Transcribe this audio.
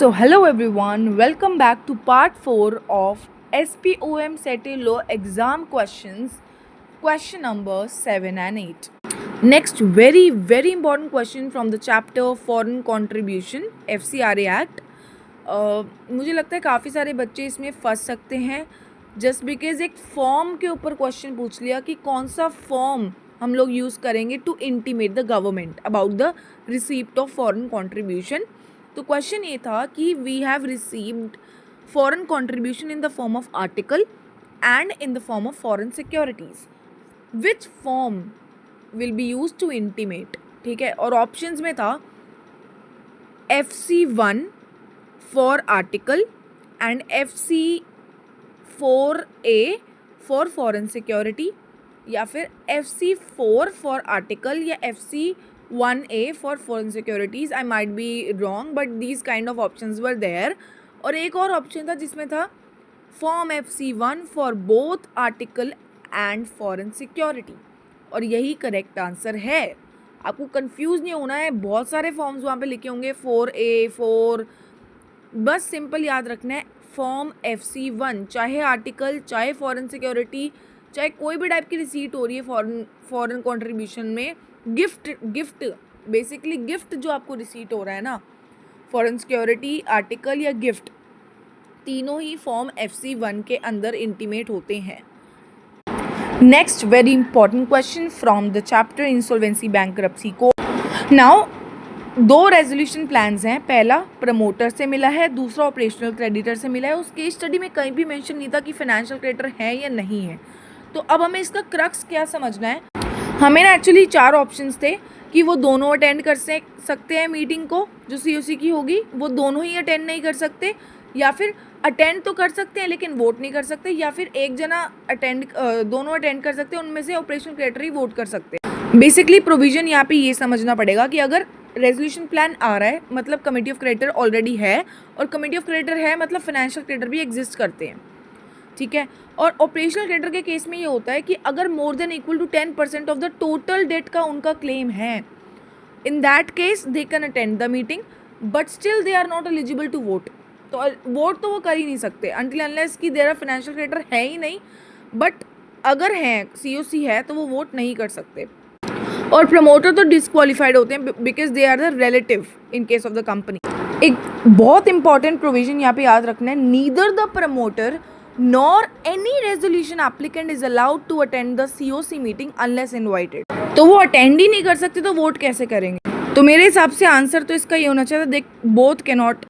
So, hello everyone, welcome back to part 4 of SPOM SETI Law exam questions, question number 7 and 8. Next, very important question from the chapter Foreign Contribution, FCRA Act. मुझे लगता है काफ़ी सारे बच्चे इसमें फंस सकते हैं जस्ट बिकॉज एक फॉर्म के ऊपर क्वेश्चन पूछ लिया कि कौन सा फॉर्म हम लोग यूज़ करेंगे to intimate the government about the receipt of foreign contribution. तो क्वेश्चन ये था कि we have received foreign contribution in the form of article and in the form of foreign securities, which form will be use to intimate. ठीक है, और options में था FC1 for article and FC4A for foreign security, या फिर FC4 for article या FC1A for foreign securities. I might be wrong but these kind of options were there. और एक और ऑप्शन था जिसमें था form FC1 for both article and foreign security, और यही करेक्ट आंसर है. आपको कंफ्यूज नहीं होना है, बहुत सारे फॉर्म्स वहाँ पे लिखे होंगे 4A 4, बस सिंपल याद रखना है फॉर्म FC1, चाहे आर्टिकल चाहे फॉरेन सिक्योरिटी चाहे कोई भी टाइप की रिसीट हो रही है फॉरेन कंट्रीब्यूशन में, गिफ्ट बेसिकली गिफ्ट जो आपको रिसीट हो रहा है ना, फॉरेन सिक्योरिटी आर्टिकल या गिफ्ट, तीनों ही फॉर्म FC1 के अंदर इंटीमेट होते हैं. Next very important question from the chapter insolvency bankruptcy code. Now दो रेजोल्यूशन प्लान्स हैं, पहला प्रमोटर से मिला है, दूसरा ऑपरेशनल क्रेडिटर से मिला है. उस केस स्टडी में कहीं भी मेंशन नहीं था कि फाइनेंशियल क्रेडिटर है या नहीं है. तो अब हमें इसका क्रक्स क्या समझना है. हमें ना एक्चुअली 4 ऑप्शंस थे कि वो दोनों अटेंड कर सकते हैं मीटिंग को जो COC की होगी, वो दोनों ही अटेंड नहीं कर सकते, या फिर अटेंड तो कर सकते हैं लेकिन वोट नहीं कर सकते, या फिर एक जना दोनों अटेंड कर सकते हैं, उनमें से ऑपरेशनल क्रेडिटर ही वोट कर सकते हैं. बेसिकली प्रोविजन यहाँ पे ये समझना पड़ेगा कि अगर रेजोल्यूशन प्लान आ रहा है मतलब कमेटी ऑफ क्रेडिटर ऑलरेडी है, और कमेटी ऑफ क्रेडिटर है मतलब फाइनेंशियल क्रेडिटर भी एग्जिस्ट करते हैं. ठीक है, और ऑपरेशनल क्रेडिटर के केस में ये होता है कि अगर more than equal to 10% of the total debt का उनका क्लेम है, in that case they can attend the meeting but still they are not eligible to vote. तो वोट तो वो कर ही नहीं सकते अनटिल अनलेस कि देयर फाइनेंशियल क्रेडिटर है ही नहीं, बट अगर हैं COC है तो वो वोट नहीं कर सकते. और प्रमोटर तो डिस्क्वालीफाइड होते हैं because they are the relative in case of the company. एक बहुत इंपॉर्टेंट प्रोविजन यहाँ पे याद रखना है, neither the promoter nor any resolution applicant is allowed to attend the COC meeting unless invited. तो वो अटेंड ही नहीं कर सकते तो वोट कैसे करेंगे. तो मेरे हिसाब से आंसर तो इसका ये होना चाहिए, देख बोथ कैन नॉट